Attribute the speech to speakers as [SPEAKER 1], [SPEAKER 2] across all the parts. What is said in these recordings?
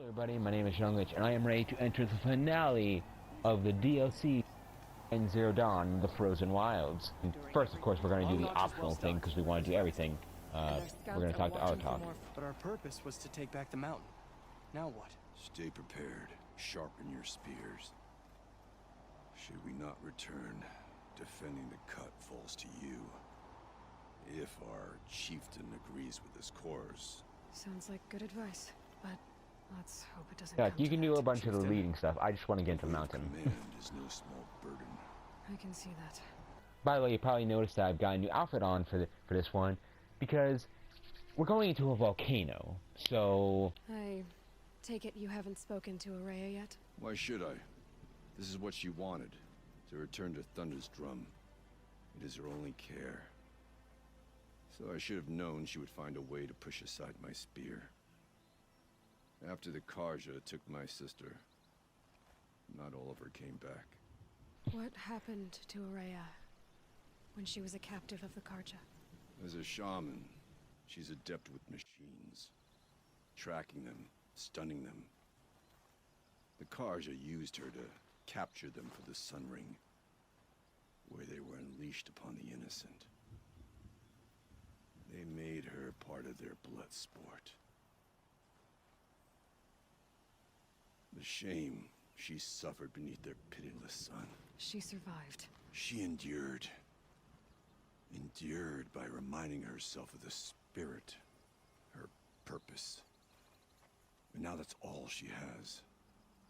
[SPEAKER 1] Hello everybody, my name is Younglich, and I am ready to enter the finale of the DLC in Zero Dawn, The Frozen Wilds. And first, of course, we're going to do the optional thing, because we want to do everything. We're going to talk to Aratak.
[SPEAKER 2] But our purpose was to take back the mountain. Now what?
[SPEAKER 3] Stay prepared. Sharpen your spears. Should we not return, defending the cut falls to you. If our chieftain agrees with this course.
[SPEAKER 4] Sounds like good advice, but let's hope it doesn't.
[SPEAKER 1] Yeah,
[SPEAKER 4] come
[SPEAKER 1] you
[SPEAKER 4] to
[SPEAKER 1] can
[SPEAKER 4] that.
[SPEAKER 1] do a bunch of the leading stuff. I just want to get into the mountain.
[SPEAKER 3] Command is no small burden.
[SPEAKER 4] I can see that.
[SPEAKER 1] By the way, you probably noticed that I've got a new outfit on for this one, because we're going into a volcano. So
[SPEAKER 4] I take it you haven't spoken to Ourea yet?
[SPEAKER 3] Why should I? This is what she wanted, to return to Thunder's drum. It is her only care. So I should have known she would find a way to push aside my spear. After the Karja took my sister, not all of her came back.
[SPEAKER 4] What happened to Ourea when she was a captive of the Karja?
[SPEAKER 3] As a shaman, she's adept with machines. Tracking them, stunning them. The Karja used her to capture them for the Sun Ring, where they were unleashed upon the innocent. They made her part of their blood sport. The shame she suffered beneath their pitiless sun.
[SPEAKER 4] She survived.
[SPEAKER 3] She endured. Endured by reminding herself of the spirit, her purpose. And now that's all she has.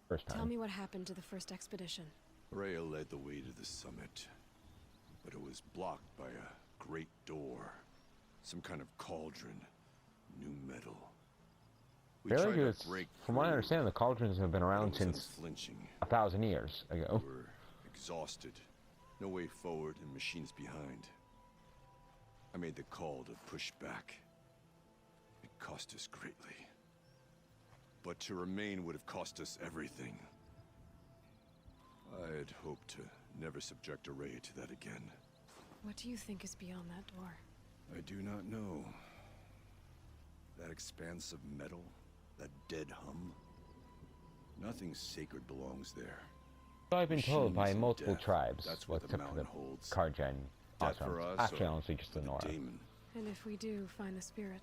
[SPEAKER 1] first time.
[SPEAKER 4] Tell me what happened to the first expedition.
[SPEAKER 3] Ourea led the way to the summit, but it was blocked by a great door. Some kind of cauldron. New metal. We
[SPEAKER 1] Very
[SPEAKER 3] tried
[SPEAKER 1] good.
[SPEAKER 3] to break
[SPEAKER 1] From what I
[SPEAKER 3] through,
[SPEAKER 1] understand, the cauldrons have been
[SPEAKER 3] but it
[SPEAKER 1] around
[SPEAKER 3] was
[SPEAKER 1] since
[SPEAKER 3] unflinching.
[SPEAKER 1] 1,000 years ago.
[SPEAKER 3] We were exhausted. No way forward and machines behind. I made the call to push back. It cost us greatly. But to remain would have cost us everything. I had hoped to never subject Ourea to that again.
[SPEAKER 4] What do you think is beyond that door?
[SPEAKER 3] I do not know. That expanse of metal, that dead hum. Nothing sacred belongs there.
[SPEAKER 1] I've been told by
[SPEAKER 3] Machines and
[SPEAKER 1] multiple
[SPEAKER 3] death.
[SPEAKER 1] tribes,
[SPEAKER 3] That's what the
[SPEAKER 1] except for
[SPEAKER 3] mountain
[SPEAKER 1] the
[SPEAKER 3] holds.
[SPEAKER 1] Karja and
[SPEAKER 3] Death
[SPEAKER 1] Awesome.
[SPEAKER 3] for us,
[SPEAKER 1] Actually,
[SPEAKER 3] or
[SPEAKER 1] honestly, just the Nora.
[SPEAKER 3] Damon.
[SPEAKER 4] And if we do find the spirit?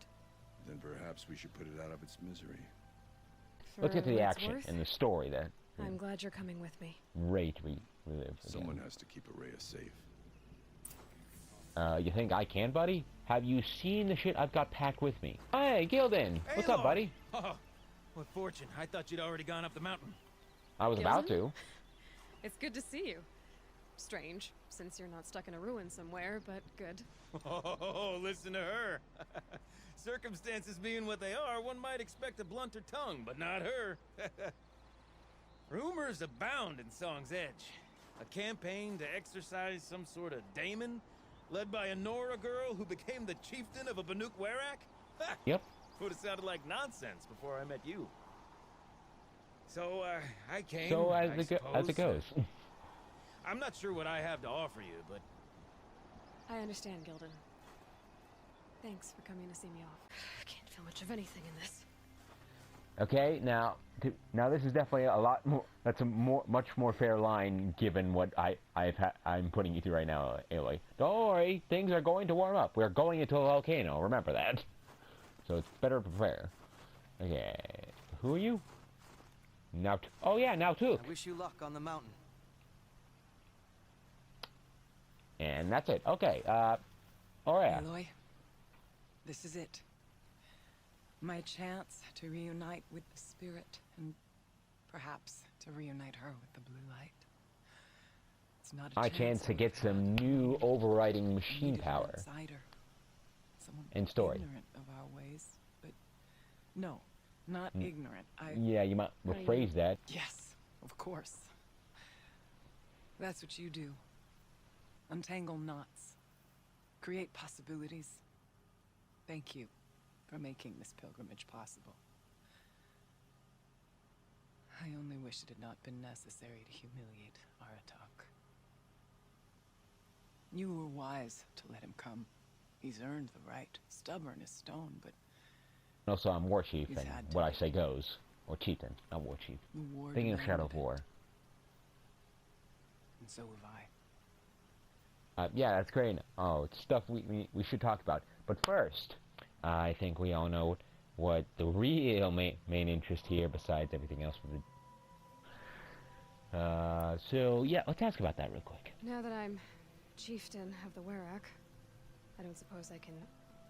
[SPEAKER 3] Then perhaps we should put it out of its misery.
[SPEAKER 4] For
[SPEAKER 1] Let's get to the
[SPEAKER 4] what it's
[SPEAKER 1] action
[SPEAKER 4] worth,
[SPEAKER 1] and the story that
[SPEAKER 4] I'm glad you're coming with me.
[SPEAKER 1] Ray to relive
[SPEAKER 3] Someone
[SPEAKER 1] again.
[SPEAKER 3] has to keep Ourea safe.
[SPEAKER 1] You think I can, buddy? Have you seen the shit I've got packed with me? Hey, Gildan! What's up,
[SPEAKER 5] Aloy!
[SPEAKER 1] buddy?
[SPEAKER 5] Oh, what fortune. I thought you'd already gone up the mountain.
[SPEAKER 1] I was about to.
[SPEAKER 4] It's good to see you. Strange, since you're not stuck in a ruin somewhere, but good.
[SPEAKER 5] Oh, listen to her. Circumstances being what they are, one might expect a blunter tongue, but not her. Rumors abound in Song's Edge. A campaign to exorcise some sort of Damon, led by a Nora girl who became the chieftain of a Banuk Werak?
[SPEAKER 1] Yep.
[SPEAKER 5] Would have sounded like nonsense before I met you. So, I came,
[SPEAKER 1] So
[SPEAKER 5] I
[SPEAKER 1] as it
[SPEAKER 5] suppose.
[SPEAKER 1] goes.
[SPEAKER 5] I'm not sure what I have to offer you, but
[SPEAKER 4] I understand, Gildan. Thanks for coming to see me off. I can't feel much of anything in this.
[SPEAKER 1] Okay, now this is definitely a lot more. That's a much more fair line given what I'm putting you through right now, Aloy. Don't worry, things are going to warm up. We're going into a volcano. Remember that. So it's better to prepare. Okay, who are you? Now, oh yeah, now too.
[SPEAKER 2] I wish you luck on the mountain.
[SPEAKER 1] And that's it. Okay, Ourea.
[SPEAKER 6] Aloy, this is it. My chance to reunite with the spirit, and perhaps to reunite her with the blue light. It's not a
[SPEAKER 1] My chance to
[SPEAKER 6] I
[SPEAKER 1] get
[SPEAKER 6] would've
[SPEAKER 1] some
[SPEAKER 6] had.
[SPEAKER 1] new overriding
[SPEAKER 6] I
[SPEAKER 1] machine
[SPEAKER 6] needed an
[SPEAKER 1] power.
[SPEAKER 6] outsider. Someone
[SPEAKER 1] And story.
[SPEAKER 6] ignorant of our ways, but no, not ignorant.
[SPEAKER 1] Yeah, you might rephrase that.
[SPEAKER 6] Yes, of course. That's what you do. Untangle knots. Create possibilities. Thank you for making this pilgrimage possible. I only wish it had not been necessary to humiliate Aratak. You were wise to let him come. He's earned the right. Stubborn as stone, but
[SPEAKER 1] Also, I'm war chief,
[SPEAKER 6] He's
[SPEAKER 1] and
[SPEAKER 6] had
[SPEAKER 1] what I
[SPEAKER 6] to.
[SPEAKER 1] say goes. Or chieftain, not war chief.
[SPEAKER 6] The war
[SPEAKER 1] Thinking of Shadow of
[SPEAKER 6] demanded
[SPEAKER 1] War.
[SPEAKER 6] it, and so have I.
[SPEAKER 1] Yeah, that's great. Oh, it's stuff we should talk about. But first, I think we all know what the real main interest here, besides everything else with the... so, yeah, let's ask about that real quick.
[SPEAKER 4] Now that I'm chieftain of the Werak, I don't suppose I can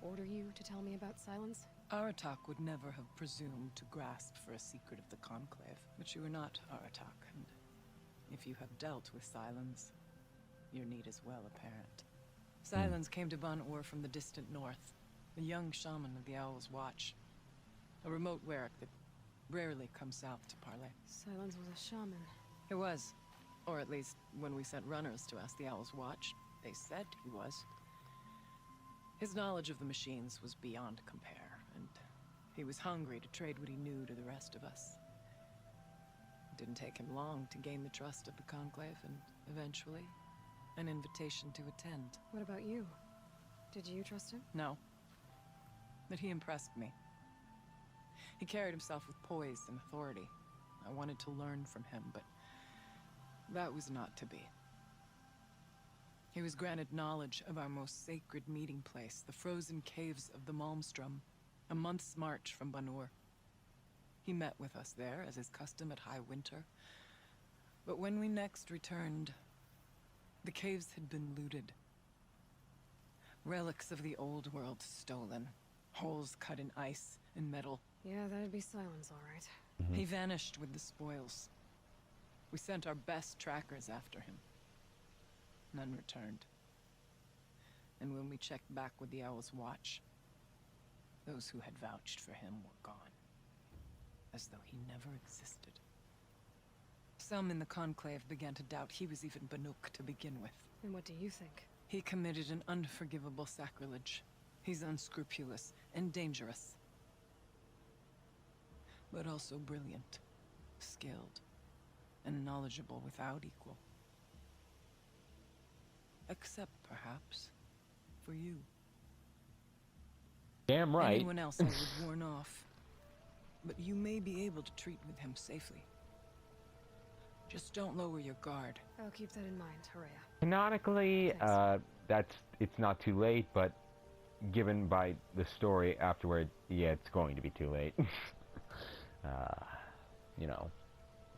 [SPEAKER 4] order you to tell me about Silence?
[SPEAKER 6] Aratak would never have presumed to grasp for a secret of the Conclave. But you are not Aratak, and if you have dealt with Silence, your need is well apparent. Silence came to Ban-Ur from the distant north, a young shaman of the Owl's Watch. A remote Werak that rarely comes south to parley.
[SPEAKER 4] Silence was a shaman.
[SPEAKER 6] He was. Or at least, when we sent runners to ask the Owl's Watch, they said he was. His knowledge of the machines was beyond compare, and he was hungry to trade what he knew to the rest of us. It didn't take him long to gain the trust of the Conclave, and eventually, an invitation to attend.
[SPEAKER 4] What about you? Did you trust him?
[SPEAKER 6] No. But he impressed me. He carried himself with poise and authority. I wanted to learn from him, but that was not to be. He was granted knowledge of our most sacred meeting place, the frozen caves of the Malmstrom, a month's march from Ban-Ur. He met with us there, as is custom at high winter. But when we next returned, the caves had been looted. Relics of the old world stolen. Holes cut in ice and metal.
[SPEAKER 4] Yeah, that'd be Silence, all right.
[SPEAKER 6] He vanished with the spoils. We sent our best trackers after him. None returned. And when we checked back with the Owl's Watch, those who had vouched for him were gone. As though he never existed. Some in the Conclave began to doubt he was even Banuk to begin with.
[SPEAKER 4] And what do you think?
[SPEAKER 6] He committed an unforgivable sacrilege. He's unscrupulous and dangerous. But also brilliant, skilled, and knowledgeable without equal. Except, perhaps, for you.
[SPEAKER 1] Damn right.
[SPEAKER 6] Anyone else I would warn off. But you may be able to treat with him safely. Just don't lower your guard.
[SPEAKER 4] I'll keep that in mind, Ourea.
[SPEAKER 1] Canonically, it's not too late, but given by the story afterward, yeah, it's going to be too late. You know,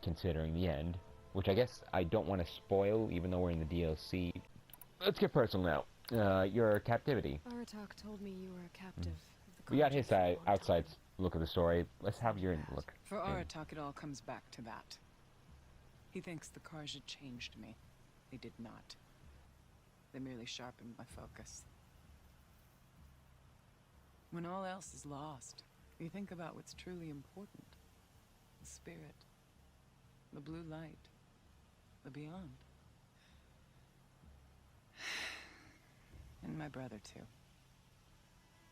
[SPEAKER 1] considering the end, which I guess I don't want to spoil, even though we're in the DLC. Let's get personal now. Your captivity.
[SPEAKER 4] Aratak told me you were a captive of the
[SPEAKER 1] We got his
[SPEAKER 4] Conjures for a long
[SPEAKER 1] outside
[SPEAKER 4] time.
[SPEAKER 1] look of the story. Let's have your look.
[SPEAKER 6] For Aratak, it all comes back to that. He thinks the Karja changed me. They did not. They merely sharpened my focus. When all else is lost, you think about what's truly important. The spirit. The blue light. The beyond. And my brother, too.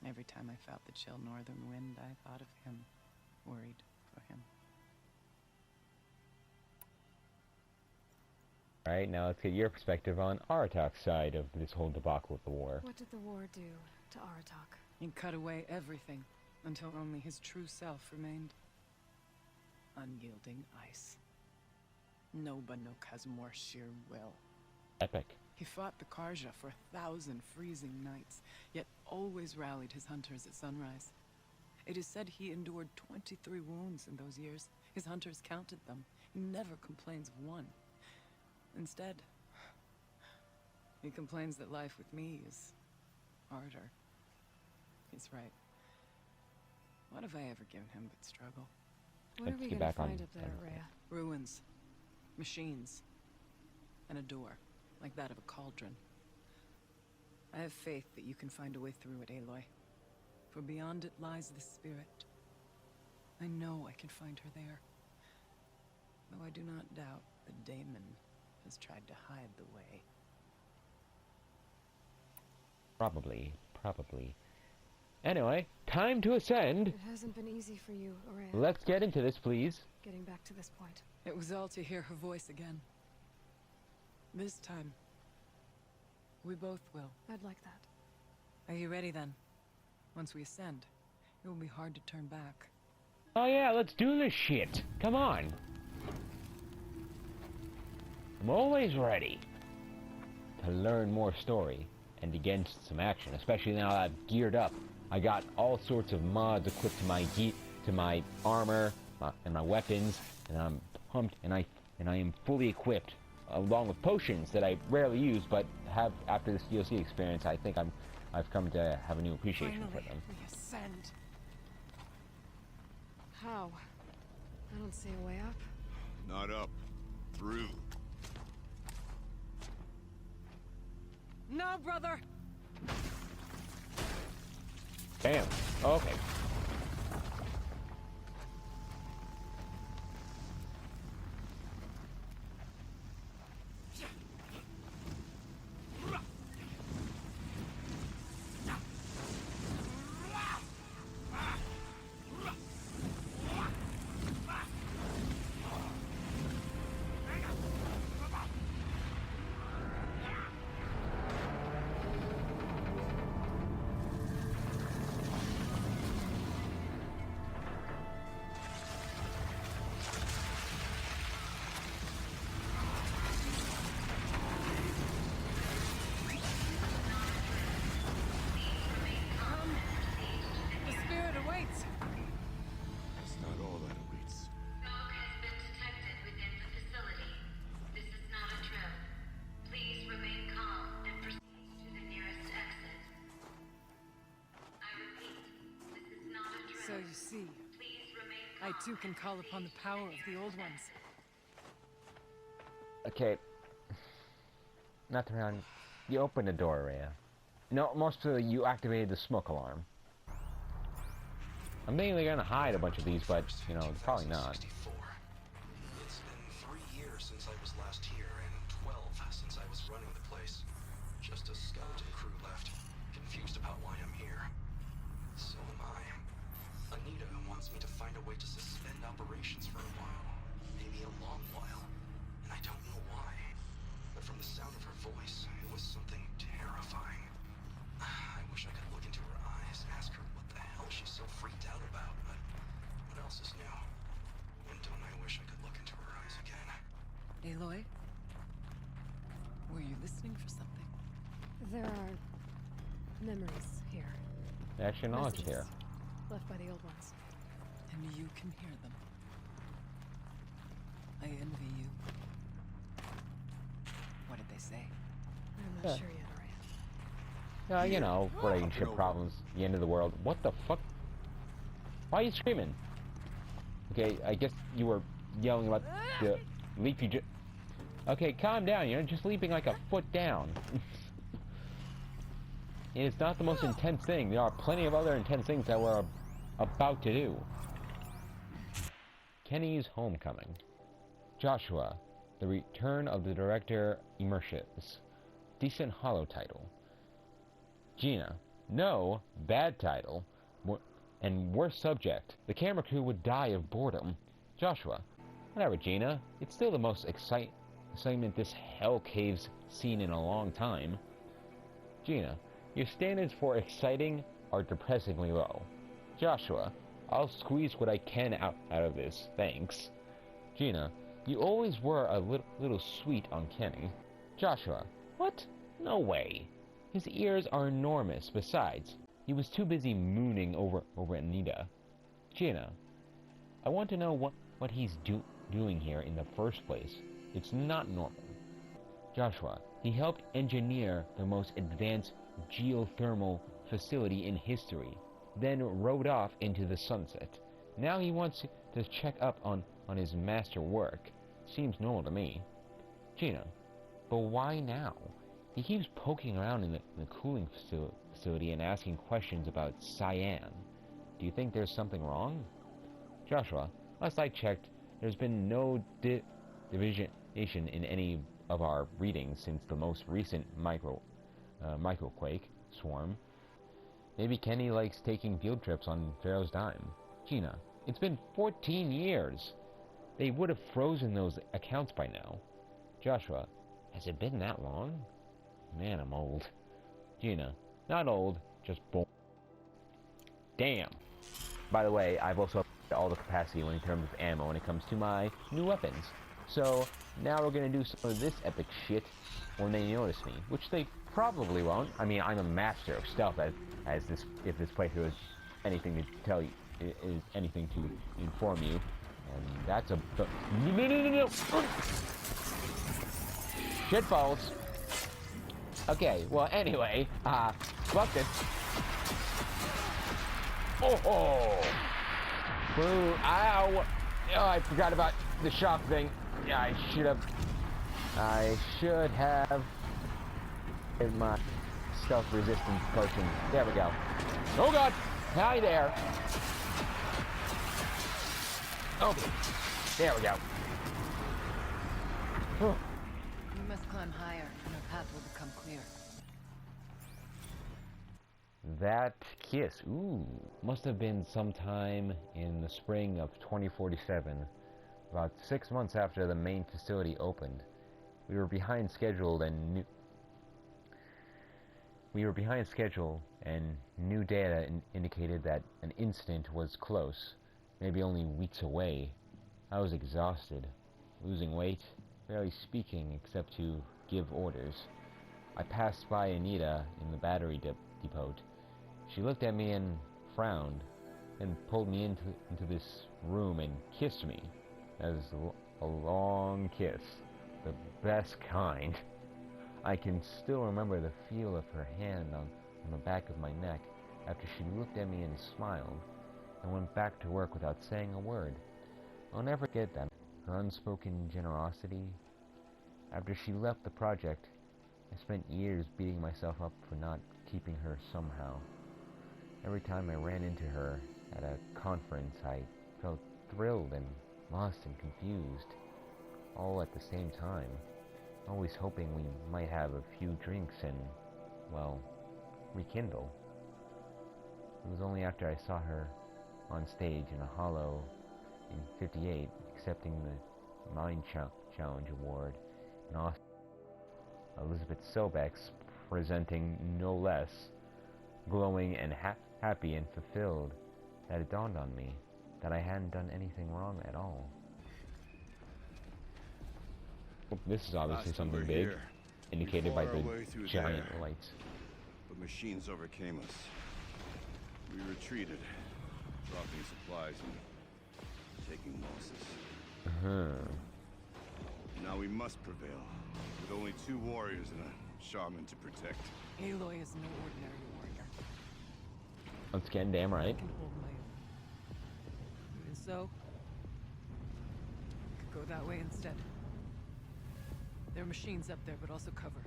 [SPEAKER 6] Every time I felt the chill northern wind, I thought of him. Worried for him.
[SPEAKER 1] Alright, now let's get your perspective on Aratak's side of this whole debacle with the war.
[SPEAKER 4] What did the war do to Aratak?
[SPEAKER 6] He cut away everything until only his true self remained. Unyielding ice. No Banuk has more sheer will.
[SPEAKER 1] Epic.
[SPEAKER 6] He fought the Karja for 1,000 freezing nights, yet always rallied his hunters at sunrise. It is said he endured 23 wounds in those years. His hunters counted them. He never complains of one. Instead, he complains that life with me is harder. He's right. What have I ever given him but struggle?
[SPEAKER 4] What are
[SPEAKER 1] Let's
[SPEAKER 4] we
[SPEAKER 1] get
[SPEAKER 4] gonna
[SPEAKER 1] back on-
[SPEAKER 4] find up there,
[SPEAKER 1] on-
[SPEAKER 4] Ourea?
[SPEAKER 6] Ruins, machines, and a door, like that of a cauldron. I have faith that you can find a way through it, Aloy. For beyond it lies the spirit. I know I can find her there. Though I do not doubt that Damon has tried to hide the way.
[SPEAKER 1] Probably. Anyway, time to ascend.
[SPEAKER 4] It hasn't been easy for you, Ourea,
[SPEAKER 1] Let's get into this, please.
[SPEAKER 4] getting back to this point.
[SPEAKER 6] It was all to hear her voice again. This time, we both will.
[SPEAKER 4] I'd like that.
[SPEAKER 6] Are you ready then? Once we ascend, it will be hard to turn back.
[SPEAKER 1] Oh yeah, let's do this shit. Come on. I'm always ready to learn more story and to get some action, especially now that I've geared up. I got all sorts of mods equipped to my armor and my weapons, and I'm pumped, and I am fully equipped, along with potions that I rarely use, but have after this DLC experience. I think I've come to have a new appreciation for them.
[SPEAKER 6] We ascend.
[SPEAKER 4] How? I don't see a way up.
[SPEAKER 3] Not up. Through.
[SPEAKER 6] No, brother!
[SPEAKER 1] Bam. Okay.
[SPEAKER 6] The spirit awaits!
[SPEAKER 3] That's not all that awaits.
[SPEAKER 7] Smoke has been detected within the facility. This is not a drill. Please remain calm and proceed to the nearest exit. I repeat, this is not a drill.
[SPEAKER 6] So you see,
[SPEAKER 7] Please remain
[SPEAKER 6] I
[SPEAKER 7] calm
[SPEAKER 6] too can
[SPEAKER 7] and
[SPEAKER 6] call upon the
[SPEAKER 7] proceed
[SPEAKER 6] power
[SPEAKER 7] to
[SPEAKER 6] of the old ones.
[SPEAKER 1] Okay. Not around. You opened the door, Ourea. No, mostly you activated the smoke alarm. I'm thinking they're gonna hide a bunch of these, but, you know, probably not.
[SPEAKER 8] 2064. It's been 3 years since I was last here, and 12 since I was running the place. Just a skeleton crew left, confused about why I'm here. So am I. Anita wants me to find a way to suspend operations for a while. Maybe a long while. And I don't know why. But from the sound of her voice, it was something terrifying. I wish I could look into her eyes and ask her what the hell she's so freaked out about, but what else is new? And don't I wish I could look into her eyes again?
[SPEAKER 6] Aloy? Were you listening for something?
[SPEAKER 4] There are memories here.
[SPEAKER 1] Actually, knowledge here.
[SPEAKER 4] Left by the old ones.
[SPEAKER 6] And you can hear them. I envy you. What did they say?
[SPEAKER 4] I'm not sure yet, Ourea.
[SPEAKER 1] You know, relationship problems, the end of the world. What the fuck? Why are you screaming? Okay, I guess you were yelling about the leapy Okay, calm down, you're just leaping like a foot down. It's not the most intense thing. There are plenty of other intense things that we're about to do. Kenny's Homecoming. Joshua, The Return of the Director Immersives. Decent hollow title. Gina, no, bad title. And worse subject. The camera crew would die of boredom. Joshua, whatever, Gina. It's still the most excitement this hell cave's seen in a long time. Gina, your standards for exciting are depressingly low. Joshua, I'll squeeze what I can out of this, thanks. Gina, you always were a little sweet on Kenny. Joshua, what? No way. His ears are enormous. Besides, he was too busy mooning over Anita. Gina, I want to know what he's doing here in the first place. It's not normal. Joshua, he helped engineer the most advanced geothermal facility in history, then rode off into the sunset. Now he wants to check up on his master work. Seems normal to me. Gina, but why now? He keeps poking around in the cooling facility and asking questions about Cyan. Do you think there's something wrong? Joshua, last I checked, there's been no division in any of our readings since the most recent microquake swarm. Maybe Kenny likes taking field trips on Pharaoh's dime. Gina, it's been 14 years. They would have frozen those accounts by now. Joshua, has it been that long? Man, I'm old. Gina, not old, just bored. Damn. By the way, I've also all the capacity in terms of ammo when it comes to my new weapons. So now we're gonna do some of this epic shit when they notice me, which they probably won't. I mean, I'm a master of stealth, as this, if this playthrough is anything to tell you, is anything to inform you, and that's a no. Shitballs. Okay, well, anyway, fuck this. Oh! Boo, ow! Oh, I forgot about the shock thing. Yeah, I should have in my stealth resistance potion. There we go. Oh god! Hi there! Okay, there we go.
[SPEAKER 6] You must climb higher, and our path will become clear.
[SPEAKER 1] That kiss, ooh, must have been sometime in the spring of 2047, about 6 months after the main facility opened. We were behind schedule and new data indicated that an incident was close, maybe only weeks away. I was exhausted, losing weight, barely speaking except to give orders. I passed by Anita in the battery depot. She looked at me and frowned, and pulled me into this room and kissed me. That was a long kiss, the best kind. I can still remember the feel of her hand on the back of my neck after she looked at me and smiled, and went back to work without saying a word. I'll never forget that, her unspoken generosity. After she left the project, I spent years beating myself up for not keeping her somehow. Every time I ran into her at a conference, I felt thrilled and lost and confused, all at the same time, always hoping we might have a few drinks and, well, rekindle. It was only after I saw her on stage in a hollow in '58, accepting the Mind Challenge Award, and Austin, Elizabeth Sobeck's presenting no less, glowing and happy and fulfilled, that it dawned on me that I hadn't done anything wrong at all. This is obviously something big, indicated by the giant lights.
[SPEAKER 3] But machines overcame us. We retreated, dropping supplies and taking losses. Now we must prevail, with only 2 warriors and a shaman to protect.
[SPEAKER 6] Aloy is no ordinary warrior.
[SPEAKER 1] Once again, damn right.
[SPEAKER 6] I can hold my own. Even so, I could go that way instead. There are machines up there, but also cover.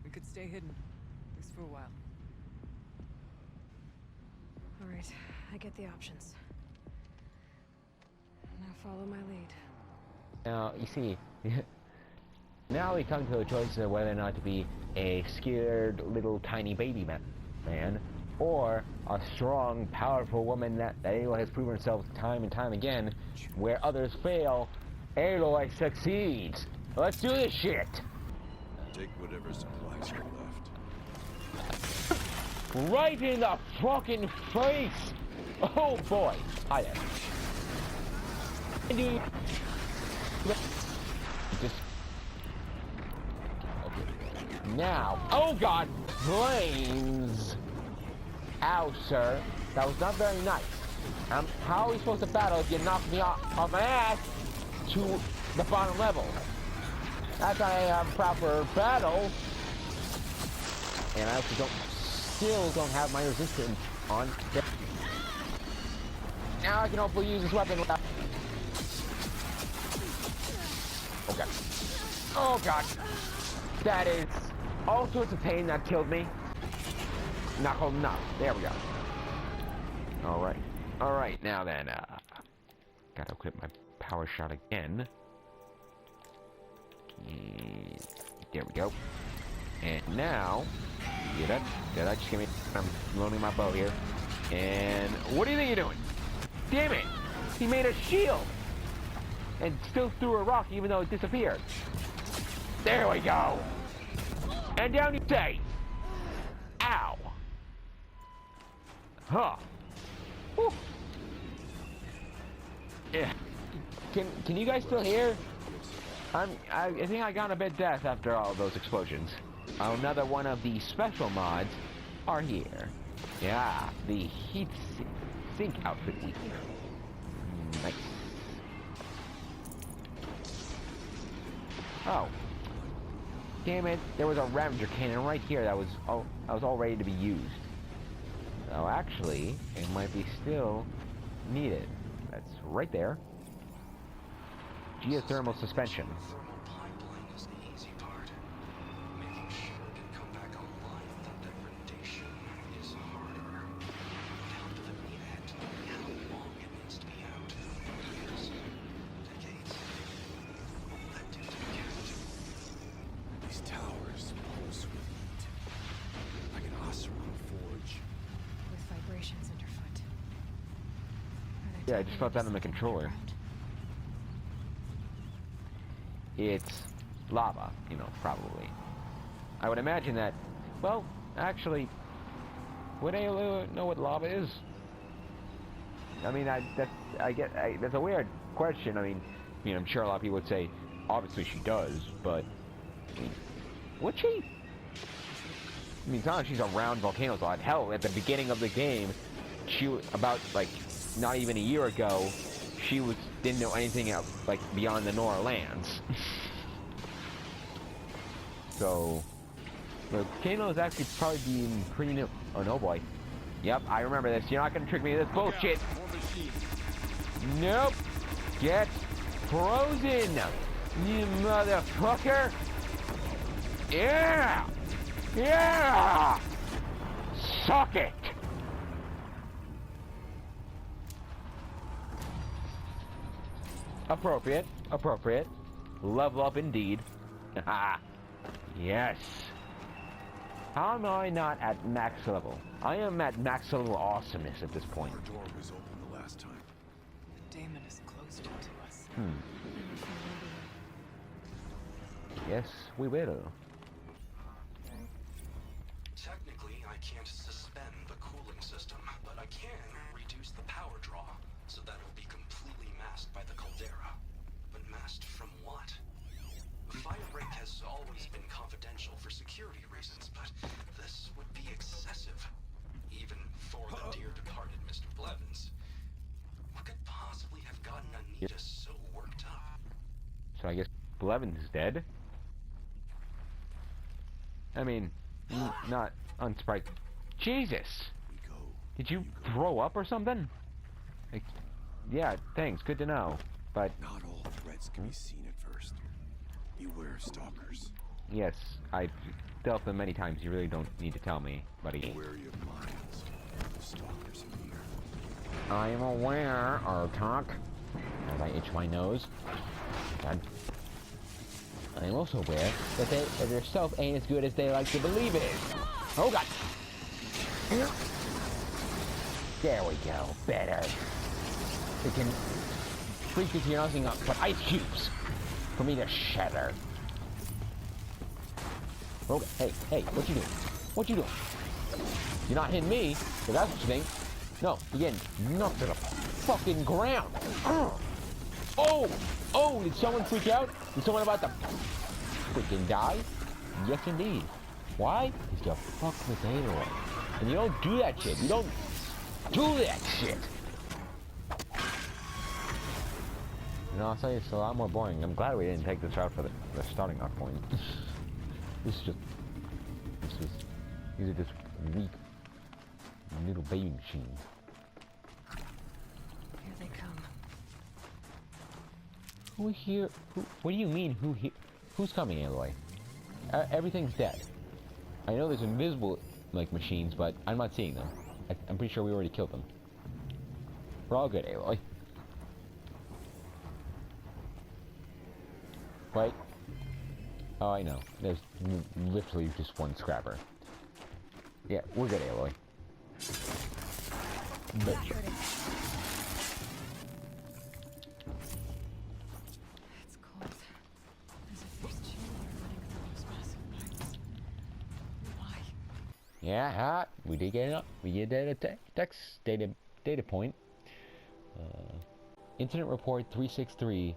[SPEAKER 6] We could stay hidden, at least for a while.
[SPEAKER 4] All right, I get the options. Now follow my lead.
[SPEAKER 1] Now, you see, now we come to a choice of whether or not to be a scared little tiny baby man, or a strong, powerful woman that Aloy has proven herself time and time again. Where others fail, Aloy succeeds. Let's do this shit!
[SPEAKER 3] Take whatever supplies are left.
[SPEAKER 1] Right in the fucking face! Oh boy! Hi there. Just... okay. Now... oh god! Flames! Ow, sir. That was not very nice. How are we supposed to battle if you knock me off my ass to the bottom level? That's not a proper battle. And I also still don't have my resistance on. Now I can hopefully use this weapon without... oh god. Oh god. That is all sorts of pain that killed me. Not holding up. There we go. Alright. Alright, now then, gotta equip my power shot again. There we go. And now, get up. Just give me. I'm loading my bow here. And what do you think you're doing? Damn it! He made a shield, and still threw a rock even though it disappeared. There we go. And down you stay. Ow. Huh. Whew. Yeah. Can you guys still hear? I think I got a bit deaf after all those explosions. Another one of the special mods are here. Yeah, the heat sink outfit week. Nice. Oh. Damn it, there was a Ravager cannon right here that was all ready to be used. So actually, it might be still needed. That's right there. Geothermal suspension.
[SPEAKER 8] Thermal pipeline is the easy part. Making sure it can come back online without degradation is harder. But how does it need it? How long it needs to be out? Years? Decades? All that due to count.
[SPEAKER 3] These towers pulse with heat. Like an Oseram forge.
[SPEAKER 4] With vibrations underfoot. Are there
[SPEAKER 1] Yeah, I just felt that in the controller.
[SPEAKER 4] underground?
[SPEAKER 1] It's lava, you know, probably. I would imagine that, well, actually, would Aloy know what lava is? I mean, that's a weird question. I mean, I'm sure a lot of people would say, obviously she does, but, I mean, would she? I mean, it's not like she's around volcanoes a lot. Hell, at the beginning of the game, about, like, not even a year ago, she didn't know anything else, like, beyond the Nora lands. So, volcanoes actually probably being pretty new. Oh no, boy. Yep, I remember this. You're not gonna trick me with this bullshit. Nope. Get frozen, you motherfucker. Yeah. Yeah. Suck it. Appropriate. Appropriate. Level up indeed. Yes. How am I not at max level? I am at max level awesomeness at this point.
[SPEAKER 3] Our door was open the last time.
[SPEAKER 6] Damon has closed it to us.
[SPEAKER 1] Yes, we will.
[SPEAKER 8] Technically, I can't suspend the cooling system, but I can reduce the power draw so that it'll be completely masked by the caldera. But masked from what? The fire break has always been confidential for security reasons, but this would be excessive. Even for the dear departed Mr. Blevins. What could possibly have gotten Anita so worked up?
[SPEAKER 1] So I guess Blevins is dead? I mean, not unsurprised. Jesus!
[SPEAKER 3] We go.
[SPEAKER 1] Did you throw up or something? Like, yeah, thanks, good to know. But,
[SPEAKER 3] Not all threats can be seen at first. Beware stalkers.
[SPEAKER 1] yes, I've dealt them many times. You really don't need to tell me, buddy.
[SPEAKER 3] Be wary of mines. The stalkers are near.
[SPEAKER 1] I am aware, Aratak, as I itch my nose. God. I am also aware that their stealth ain't as good as they like to believe it is. Oh god! There we go, better. It can creatures here nothing up but ice cubes for me to shatter. Okay, hey, what you doing? What you doing? You're not hitting me, but that's what you think. No, you're getting knocked to the fucking ground. Oh, did someone freak out? Is someone about to freaking die? Yes, indeed. Why? Because you fuck with Aloy. And you don't do that shit. You don't do that shit. You know, I'll say it's a lot more boring. I'm glad we didn't take this route for the starting off point. These are just weak little baby machines.
[SPEAKER 4] Here they come.
[SPEAKER 1] Who here? What do you mean? Who's coming, Aloy? Everything's dead. I know there's invisible like machines, but I'm not seeing them. I'm pretty sure we already killed them. We're all good, Aloy. Wait. Oh, I know. There's literally just one scrapper. Yeah, we're good, Aloy. But
[SPEAKER 4] It's cold. As if there's chill air running through those massive pipes. Why?
[SPEAKER 1] yeah, we did get it up. We did get a text data point. Incident Report 363-7.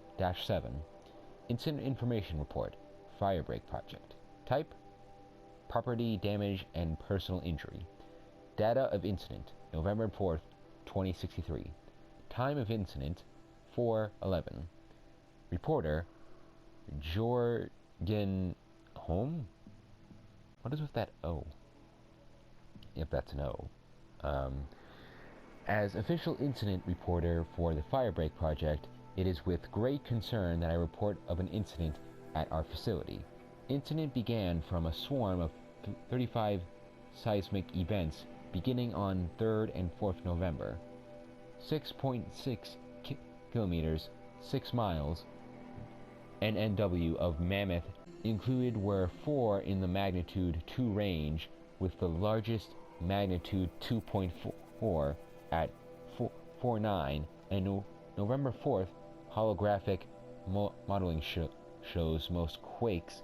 [SPEAKER 1] Incident Information Report. Firebreak Project. Type: property damage and personal injury. Data of incident: November 4th, 2063. Time of incident: 4:11. Reporter: Jorgen Home? What is with that O? If that's an O. As official incident reporter for the Firebreak Project, it is with great concern that I report of an incident at our facility. Incident began from a swarm of 35 seismic events beginning on 3rd and 4th November. 6.6 kilometers, 6 miles, NNW of mammoth included were 4 in the magnitude 2 range, with the largest magnitude 2.4 at 4.9, and November 4th holographic modeling shows most quakes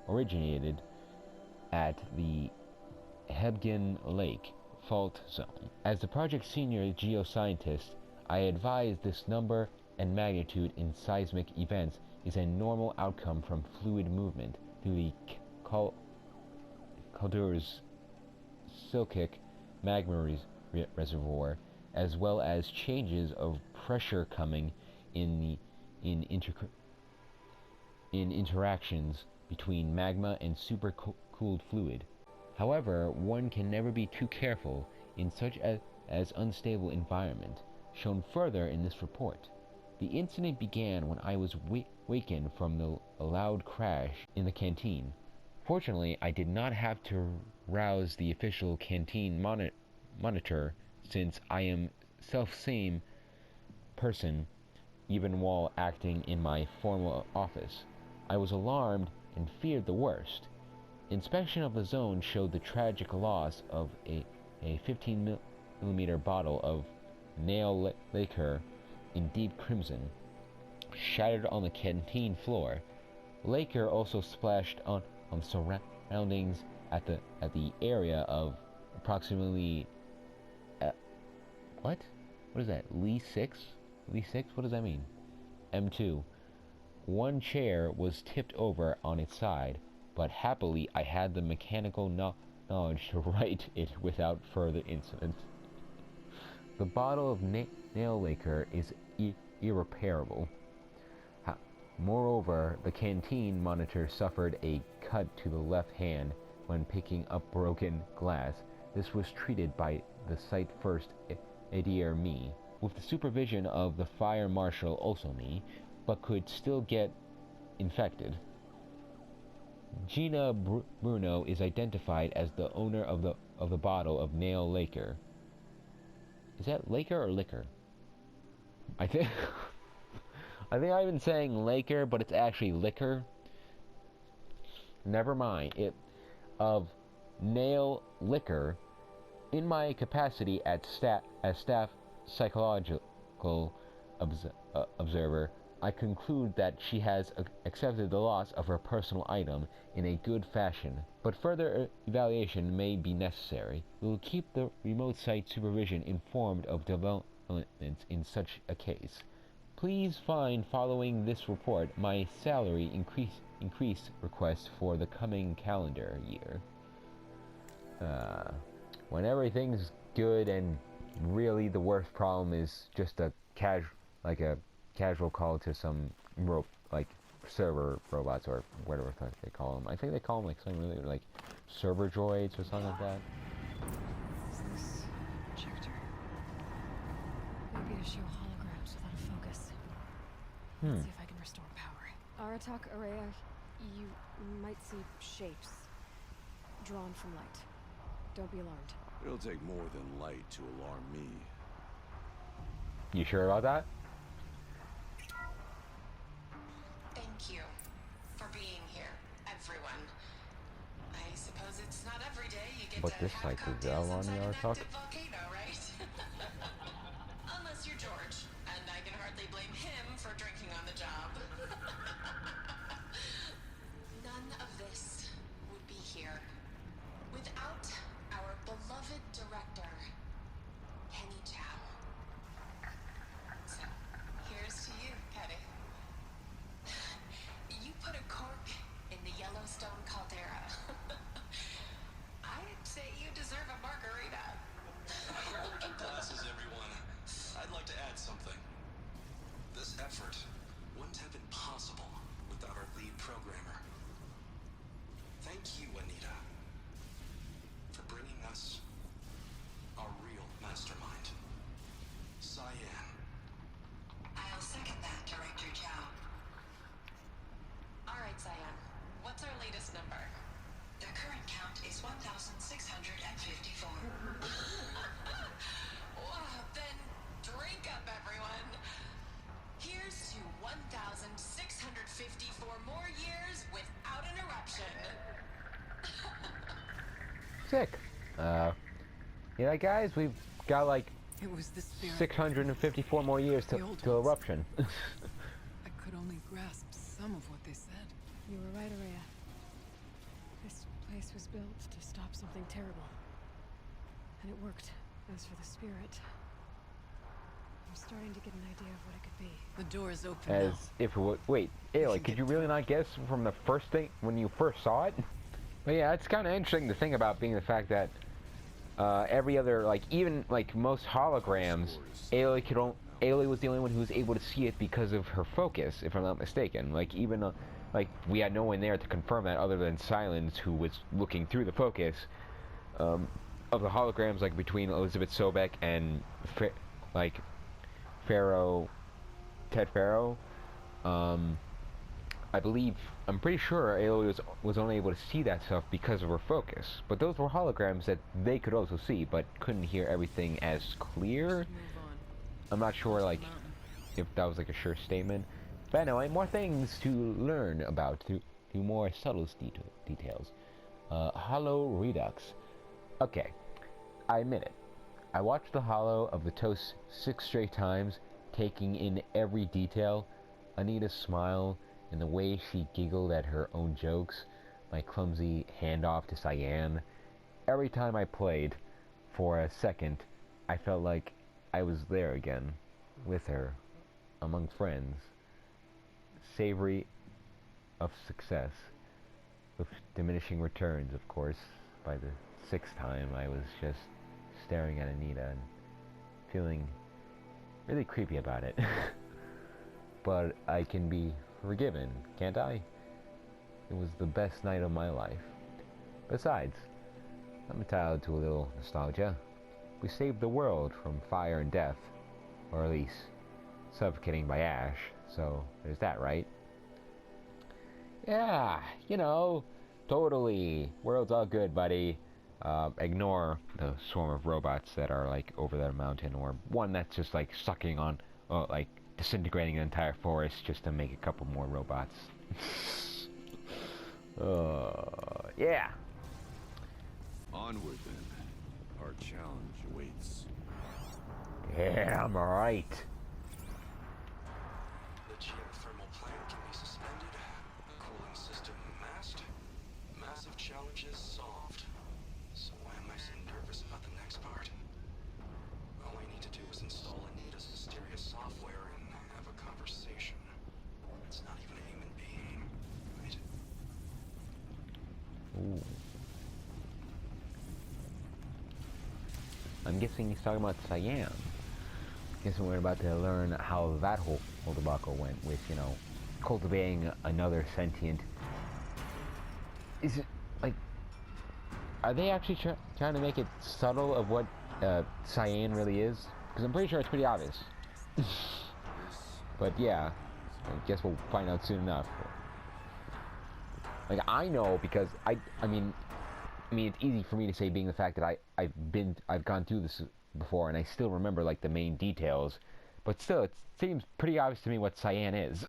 [SPEAKER 1] originated at the Hebgen Lake fault zone. As the project's senior geoscientist, I advise this number and magnitude in seismic events is a normal outcome from fluid movement through the Kaldur's Silkic magma reservoir, as well as changes of pressure coming in interactions between magma and supercooled fluid. However, one can never be too careful in such as unstable environment, shown further in this report. The incident began when I was wakened from the loud crash in the canteen. Fortunately, I did not have to rouse the official canteen monitor, since I am self-same person even while acting in my formal office. I was alarmed and feared the worst. Inspection of the zone showed the tragic loss of a 15mm bottle of nail lacquer in deep crimson, shattered on the canteen floor. Lacquer also splashed on surroundings at the area of approximately what is that? Lee 6? Lee 6? What does that mean? M2. One chair was tipped over on its side, but happily I had the mechanical knowledge to right it without further incident. The bottle of nail lacquer is irreparable. Moreover, the canteen monitor suffered a cut to the left hand when picking up broken glass. This was treated by the site first Adair me, with the supervision of the fire marshal also me, but could still get infected. Gina Bruno is identified as the owner of the bottle of nail lacquer. Is that lacquer or liquor? I think I've been saying lacquer, but it's actually liquor. Never mind. Of nail liquor. In my capacity as staff psychological observer, I conclude that she has accepted the loss of her personal item in a good fashion, but further evaluation may be necessary. We will keep the remote site supervision informed of developments in such a case. Please find following this report my salary increase request for the coming calendar year. When everything's good and really the worst problem is just a casual call to some server robots or whatever the fuck they call them. I think they call them something really like server droids or something like that.
[SPEAKER 4] Is this projector? Maybe to show holograms without a focus. Let's see if I can restore power. Aratak, Ourea, you might see shapes drawn from light. Don't be alarmed.
[SPEAKER 3] It'll take more than light to alarm me.
[SPEAKER 1] You sure about that?
[SPEAKER 6] Thank you for being here, everyone. I suppose it's not every day you get
[SPEAKER 1] But
[SPEAKER 6] to
[SPEAKER 1] this
[SPEAKER 6] have
[SPEAKER 1] site is
[SPEAKER 6] cocktails
[SPEAKER 1] on
[SPEAKER 6] inside
[SPEAKER 1] the
[SPEAKER 6] an
[SPEAKER 1] Aratak.
[SPEAKER 6] active volcano, right? Unless you're George, and I can hardly blame him for drinking on the job. None of this would be here without our beloved director, Penny Chow. So, What's our latest number?
[SPEAKER 9] The current count is 1,654.
[SPEAKER 6] Wow, then drink up, everyone. Here's to 1,654 more years without an eruption.
[SPEAKER 1] Sick. You know, guys, we've got like
[SPEAKER 6] It was the spirit.
[SPEAKER 1] 654 more years
[SPEAKER 6] The old
[SPEAKER 1] till
[SPEAKER 6] ones.
[SPEAKER 1] eruption.
[SPEAKER 6] I could only grasp some of what they said.
[SPEAKER 4] You were right, Ourea. This place was built to stop something terrible. And it worked. As for the spirit, I'm starting to get an idea of what it could be.
[SPEAKER 6] The door is open
[SPEAKER 1] As
[SPEAKER 6] now.
[SPEAKER 1] if it would. Wait, Aloy,
[SPEAKER 6] can
[SPEAKER 1] could
[SPEAKER 6] get
[SPEAKER 1] you really not guess from the first thing when you first saw it? But yeah, it's kind of interesting to think about, being the fact that every other, like, even like most holograms, Aloy was the only one who was able to see it because of her focus, if I'm not mistaken. Like, even like, we had no one there to confirm that other than Silence, who was looking through the focus of the holograms, like between Elizabeth Sobek and Ted Pharaoh. I'm pretty sure Aloy was only able to see that stuff because of her focus. But those were holograms that they could also see, but couldn't hear everything as clear.
[SPEAKER 6] Move on.
[SPEAKER 1] I'm not sure, like, if that was like a sure statement. But anyway, more things to learn about through more subtle details. Hollow Redux. Okay, I admit it. I watched the Hollow of the Toast 6 straight times, taking in every detail. Anita's smile, and the way she giggled at her own jokes, my clumsy handoff to Cyan. Every time I played, for a second, I felt like I was there again, with her, among friends. Savory of success, with diminishing returns, of course. By the 6th time, I was just staring at Anita and feeling really creepy about it. But I can be forgiven, can't I? It was the best night of my life. Besides, I'm entitled to a little nostalgia. We saved the world from fire and death, or at least suffocating by ash, so there's that, right? Yeah, you know, totally. World's all good, buddy. Ignore the swarm of robots that are like over that mountain, or one that's just like sucking on, like disintegrating an entire forest just to make a couple more robots. Yeah.
[SPEAKER 3] Onward then. Our challenge awaits.
[SPEAKER 1] Yeah, I'm alright.
[SPEAKER 8] The geothermal plant can be suspended. Cooling system masked. Massive challenges solved. So why am I so nervous about the next part? All I need to do is install Anita's mysterious software and have a conversation. It's not even a human being, right?
[SPEAKER 1] Ooh. I'm guessing he's talking about Cyan. Guessing we're about to learn how that whole debacle went with, you know, cultivating another sentient. Is it, like, are they actually trying to make it subtle of what Cyan really is? Because I'm pretty sure it's pretty obvious. But yeah, I guess we'll find out soon enough. Like, I know because I mean, it's easy for me to say, being the fact that I've gone through this before, and I still remember like the main details. But still, it seems pretty obvious to me what Cyan is.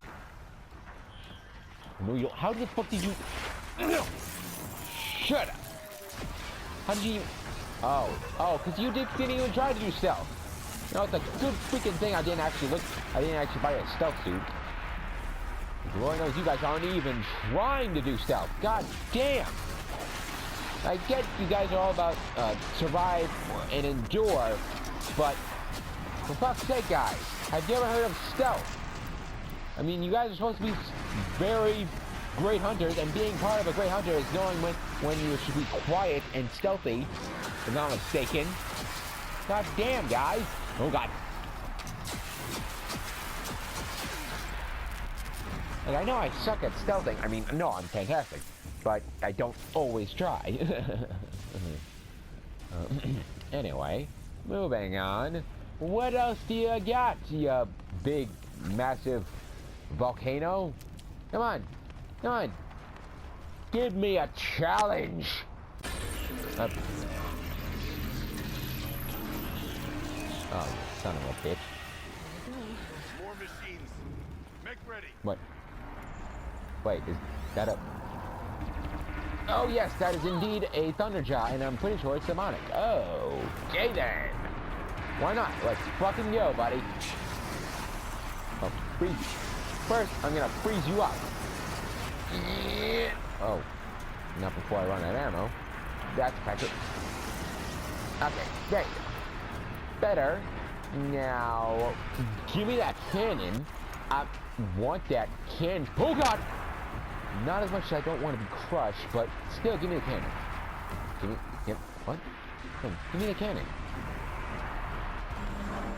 [SPEAKER 1] No, you don't. How the fuck did you? Shut up. How did you? Oh, because you didn't even try to do stealth. You know, it's a good freaking thing I didn't actually buy a stealth suit. Lord knows you guys aren't even trying to do stealth. God damn. I get you guys are all about survive and endure, but for fuck's sake, guys, have you ever heard of stealth? I mean, you guys are supposed to be very great hunters, and being part of a great hunter is knowing when you should be quiet and stealthy, if I'm not mistaken. God damn, guys. Oh, God. Like, I know I suck at stealthing. I mean, no, I'm fantastic. But I don't always try. Anyway, moving on. What else do you got, you big, massive volcano? Come on. Come on. Give me a challenge. Oh, son of a bitch.
[SPEAKER 3] More machines. Make ready.
[SPEAKER 1] What? Wait, is that a... Oh yes, that is indeed a Thunderjaw, and I'm pretty sure it's demonic. Oh, okay then. Why not? Let's fucking go, buddy. Oh, freeze. First, I'm gonna freeze you up. Oh, not before I run out of ammo. That's effective. Okay, there you go. Better. Now, give me that cannon. I want that cannon. Oh god! Not as much as I don't want to be crushed, but still, give me the cannon. Give me, what? Oh, give me the cannon.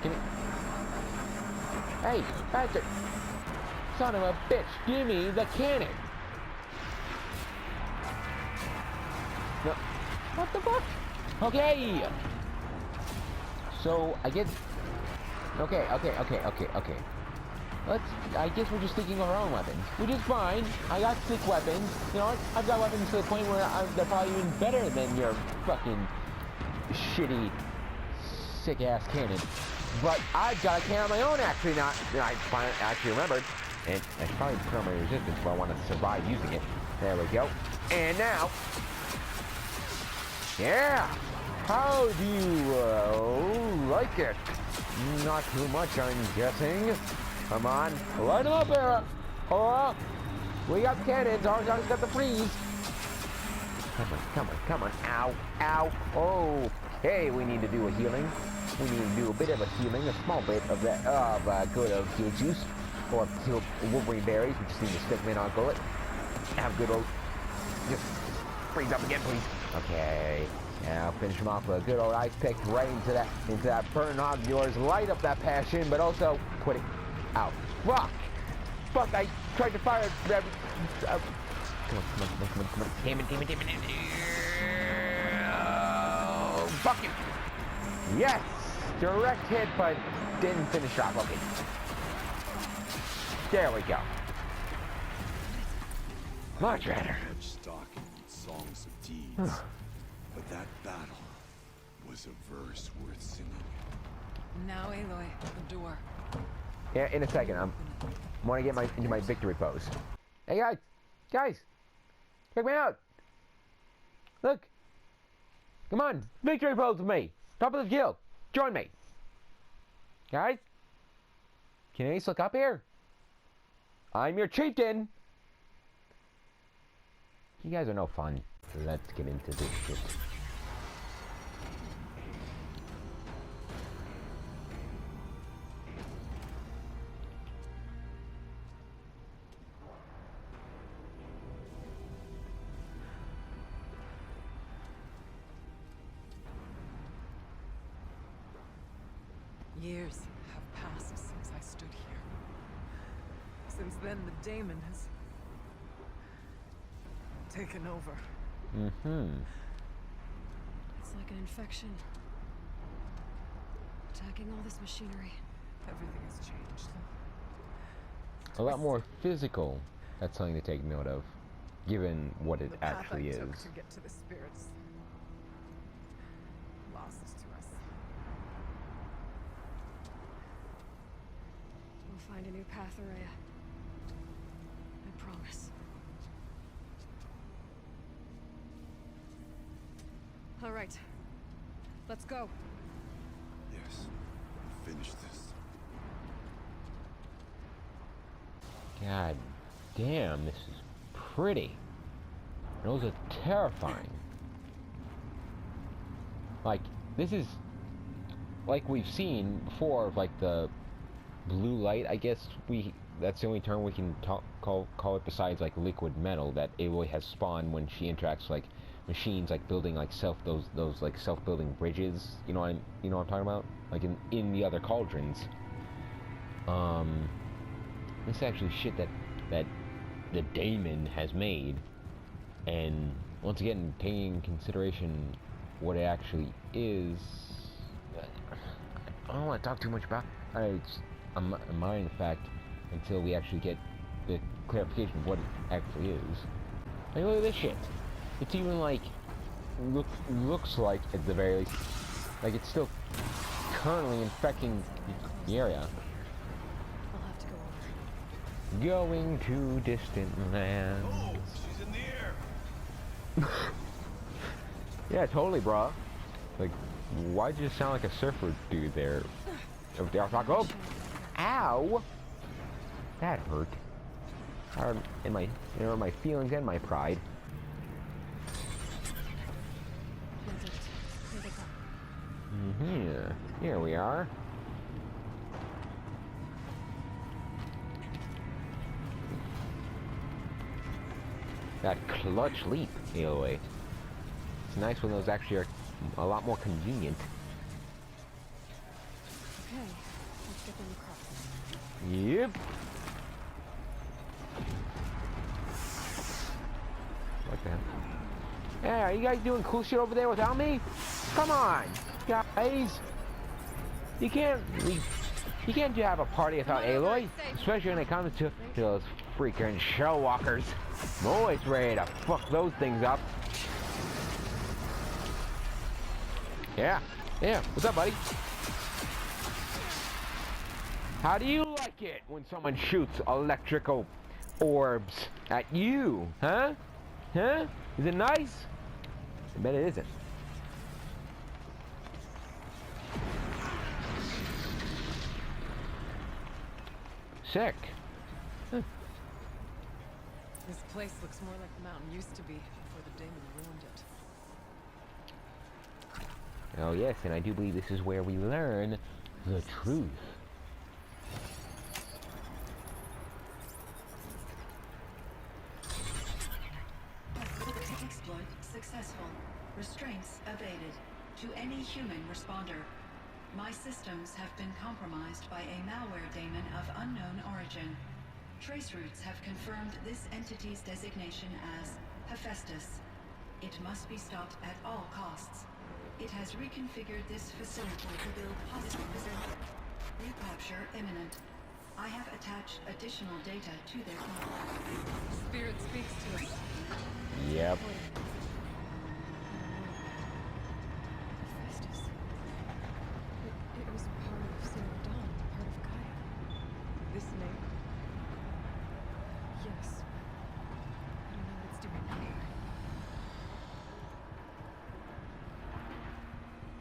[SPEAKER 1] Give me. Hey, bastard! Son of a bitch, give me the cannon! No. What the fuck? Okay! So, I guess... Okay. I guess we're just thinking of our own weapons, which is fine. I got sick weapons. You know what? I've got weapons to the point where they're probably even better than your fucking shitty, sick-ass cannon. But I've got a cannon of my own, actually, not that I finally actually remembered. And I should probably put on my resistance, but I want to survive using it. There we go. And now... Yeah! How do you like it? Not too much, I'm guessing. Come on, light them up, Era! Oh, we got cannons, Argon's got the freeze. Come on, ow. Okay, we need to do a healing. We need to do a bit of a healing, a small bit of that, good of heal juice, or heal Wolverine berries, we just need to stick them in our bullet. Have good old, just freeze up again, please. Okay, now finish him off with a good old ice pick right into that burn hog of yours. Light up that passion, but also put it out. Fuck, I tried to fire. Come on. Damn it. Oh, fuck it. Yes! Direct hit, but didn't finish off. Okay. There we go. Much better.
[SPEAKER 3] Much stock in songs of deeds. But that battle was a verse worth singing.
[SPEAKER 6] Now, Aloy, the door.
[SPEAKER 1] Yeah, in a second. I want to get into my victory pose. Hey guys, check me out. Look, come on, victory pose with me. Top of the hill, join me. Guys, can Ace look up here? I'm your chieftain. You guys are no fun. So let's get into this shit.
[SPEAKER 6] Years have passed since I stood here. Since then, the Damon has taken over.
[SPEAKER 4] It's like an infection. Attacking all this machinery.
[SPEAKER 6] Everything has changed.
[SPEAKER 1] A lot more physical. That's something to take note of, given what it actually is.
[SPEAKER 6] The path I took to get to the spirits. Lost to us.
[SPEAKER 4] We'll find a new path, Ourea. I promise. All right. Let's go.
[SPEAKER 3] Yes. Finish this.
[SPEAKER 1] God damn, this is pretty. Those are terrifying. Like, this is like we've seen before, like the blue light, I guess that's the only term we can call it besides like liquid metal that Aloy has spawned when she interacts like machines, like building like those like self-building bridges. You know what I'm talking about? Like in the other cauldrons. This is actually shit that the Damon has made, and once again, taking into consideration what it actually is, I don't want to talk too much about it. I'm admiring the fact until we actually get the clarification of what it actually is. Like, look at this shit. It's even like, looks like at the very least, like it's still currently infecting the area.
[SPEAKER 4] I'll have to go over.
[SPEAKER 1] Going to distant lands.
[SPEAKER 3] Oh, she's in the air.
[SPEAKER 1] Yeah, totally, bro. Like, why'd you sound like a surfer dude there? Over there, oh, ow! That hurt. In my feelings and my pride.
[SPEAKER 4] That's it. Here they come.
[SPEAKER 1] Here we are. That clutch leap, Aloy. It's nice when those actually are a lot more convenient.
[SPEAKER 4] Okay, let's get them across.
[SPEAKER 1] Yep. What the hell? Hey, are you guys doing cool shit over there without me? Come on, guys. You can't have a party without Aloy, especially when it comes to those freaking show walkers. I'm always ready to fuck those things up. Yeah. What's up, buddy? How do you like it when someone shoots electrical orbs at you? Huh? Huh? Is it nice? I bet it isn't. Sick. Huh.
[SPEAKER 6] This place looks more like the mountain used to be before the Damon ruined it.
[SPEAKER 1] Oh yes, and I do believe this is where we learn the truth.
[SPEAKER 9] Exploit successful. Restraints evaded. To any human responder. My systems have been compromised by a malware daemon of unknown origin. Trace routes have confirmed this entity's designation as Hephaestus. It must be stopped at all costs. It has reconfigured this facility to build positive recapture imminent. I have attached additional data to their contract.
[SPEAKER 6] Spirit speaks to us.
[SPEAKER 1] Yep.
[SPEAKER 4] Hephaestus. It was part of Zero Dawn, part of Gaia.
[SPEAKER 6] This name?
[SPEAKER 4] Yes. I don't know what it's doing here.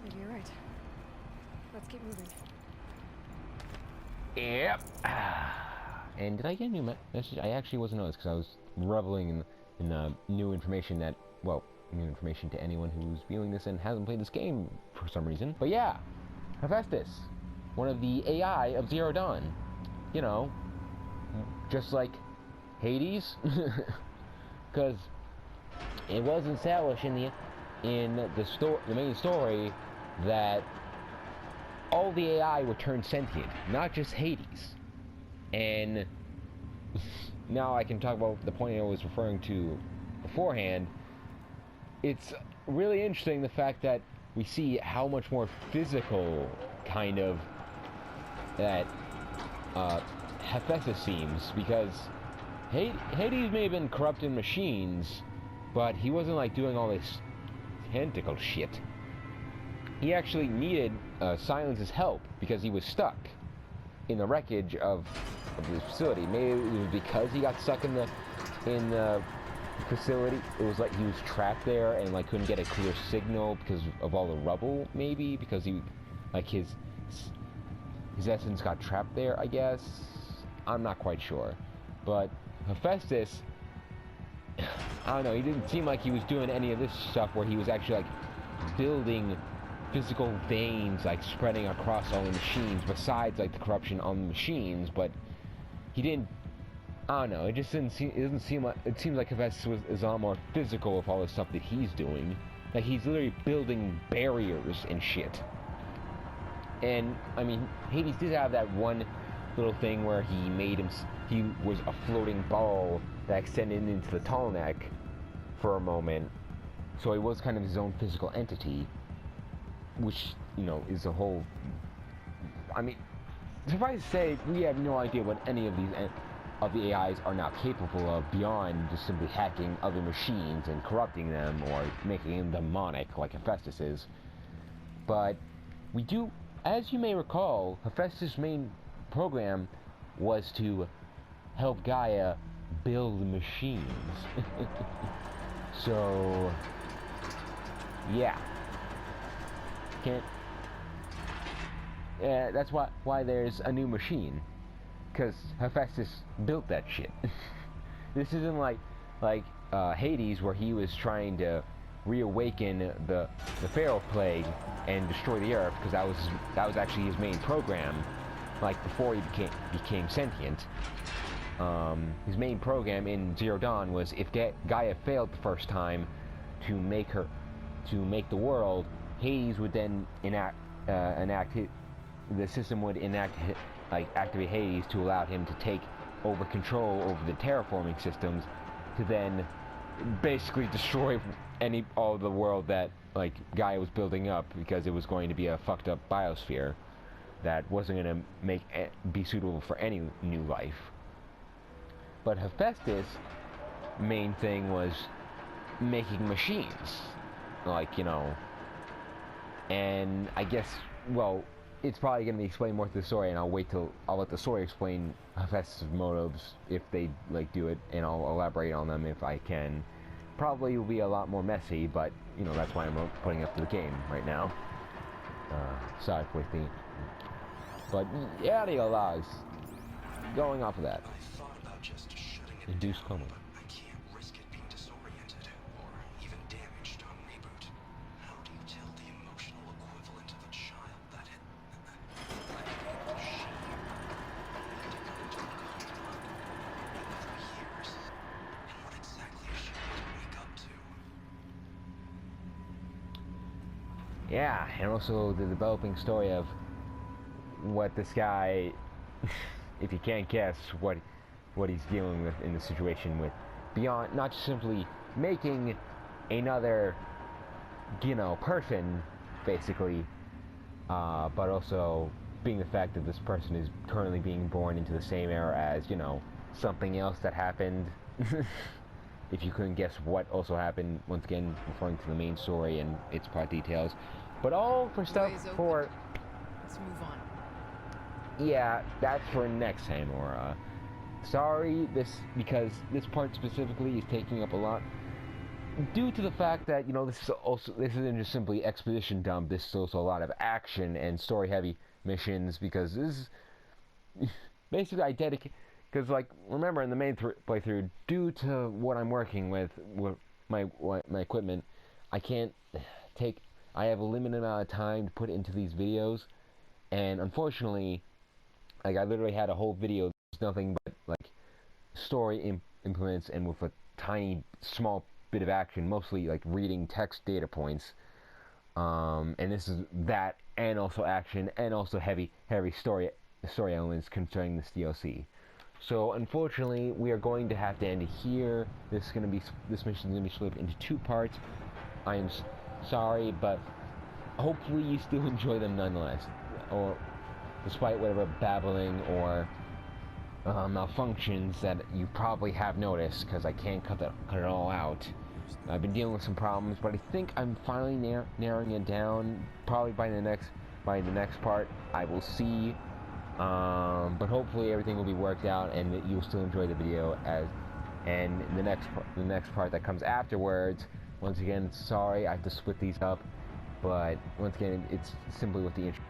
[SPEAKER 4] Maybe you're right. Let's keep moving.
[SPEAKER 1] Yep. And did I get a new message? I actually wasn't noticed because I was reveling in new information that, well, new information to anyone who's viewing this and hasn't played this game for some reason. But yeah, Hephaestus, one of the AI of Zero Dawn. You know, just like Hades, because it was established in the main story that all the AI were turned sentient, not just Hades. And now I can talk about the point I was referring to beforehand. It's really interesting the fact that we see how much more physical kind of that Hephaestus seems, because Hades may have been corrupting machines, but he wasn't like doing all this tentacle shit. He actually needed Silence's help because he was stuck in the wreckage of the facility. Maybe it was because he got stuck in the facility. It was like he was trapped there and like couldn't get a clear signal because of all the rubble. Maybe because he, like his essence got trapped there, I guess. I'm not quite sure. But Hephaestus, I don't know, he didn't seem like he was doing any of this stuff where he was actually like building physical veins like spreading across all the machines besides like the corruption on the machines. But he didn't, I don't know, it doesn't seem like, it seems like Hephaestus is a lot more physical with all the stuff that he's doing. Like he's literally building barriers and shit. And I mean, Hades did have that one little thing where he was a floating ball that extended into the tall neck for a moment, so he was kind of his own physical entity, which, you know, is a whole, I mean, suffice to say, we have no idea what any of these of the AIs are now capable of beyond just simply hacking other machines and corrupting them or making them demonic like Hephaestus is. But we do, as you may recall, Hephaestus' main program was to help Gaia build machines. So, yeah. That's why there's a new machine. Because Hephaestus built that shit. This isn't like Hades, where he was trying to reawaken the Pharaoh plague and destroy the Earth, because that was actually his main program. Like before he became sentient, his main program in Zero Dawn was if Gaia failed the first time to make the world, Hades would then the system would activate Hades to allow him to take over control over the terraforming systems, to then basically destroy all the world that Gaia was building up, because it was going to be a fucked up biosphere that wasn't going to be suitable for any new life. But Hephaestus' main thing was making machines, and I guess, well, it's probably going to be explained more through the story, and I'll let the story explain Hephaestus' motives if they do it, and I'll elaborate on them if I can. Probably will be a lot more messy, but that's why I'm putting up to the game right now. Sorry for the. But yeah, the logs. Going off of that.
[SPEAKER 8] I thought about just shutting it
[SPEAKER 1] Induced
[SPEAKER 8] down,
[SPEAKER 1] coma.
[SPEAKER 8] but I can't risk it being disoriented or even damaged on reboot. How do you tell the emotional equivalent of a child that it... I hate the shit. I did not intend to go to the for years. And what exactly is she going to wake up to?
[SPEAKER 1] Yeah, and also the developing story of what this guy, if you can't guess what he's dealing with in the situation, with beyond not just simply making another person basically, but also being the fact that this person is currently being born into the same era as something else that happened. If you couldn't guess what also happened, once again referring to the main story and its plot details, but all for stuff for.
[SPEAKER 6] Let's move on.
[SPEAKER 1] Yeah, that's for next time, Ourea. Sorry, because this part specifically is taking up a lot, due to the fact that this isn't just simply exposition dump. This is also a lot of action and story-heavy missions, because this is basically I dedicate. Because remember in the main playthrough, due to what I'm working with my equipment, I can't take. I have a limited amount of time to put into these videos, and unfortunately. I literally had a whole video that's nothing but story implements and with a tiny small bit of action, mostly reading text data points. And this is that, and also action, and also heavy story elements concerning this DLC. So unfortunately, we are going to have to end it here. This mission is gonna be split into 2 parts. I am sorry, but hopefully you still enjoy them nonetheless, or. Despite whatever babbling or malfunctions that you probably have noticed, because I can't cut it all out. I've been dealing with some problems, but I think I'm finally narrowing it down. Probably by the next part, I will see. But hopefully everything will be worked out, and that you'll still enjoy the video. And the next part that comes afterwards. Once again, sorry I have to split these up, but once again, it's simply with the intro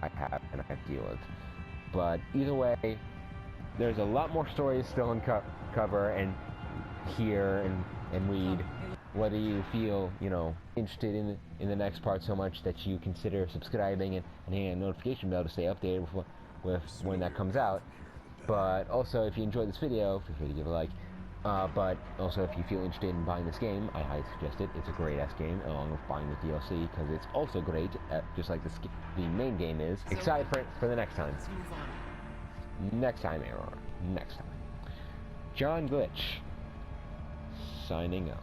[SPEAKER 1] I have to deal with. But either way, there's a lot more stories still in cover and hear and read. Whether you feel interested in the next part so much that you consider subscribing and hitting a notification bell to stay updated with when that comes out. But also, if you enjoyed this video, feel free to give a like. But also, if you feel interested in buying this game, I highly suggest it. It's a great-ass game, along with buying the DLC, because it's also great, just like the main game is. Excited for the next time.
[SPEAKER 6] Let's move on.
[SPEAKER 1] Next time, Error. Next time. John Glitch, signing off.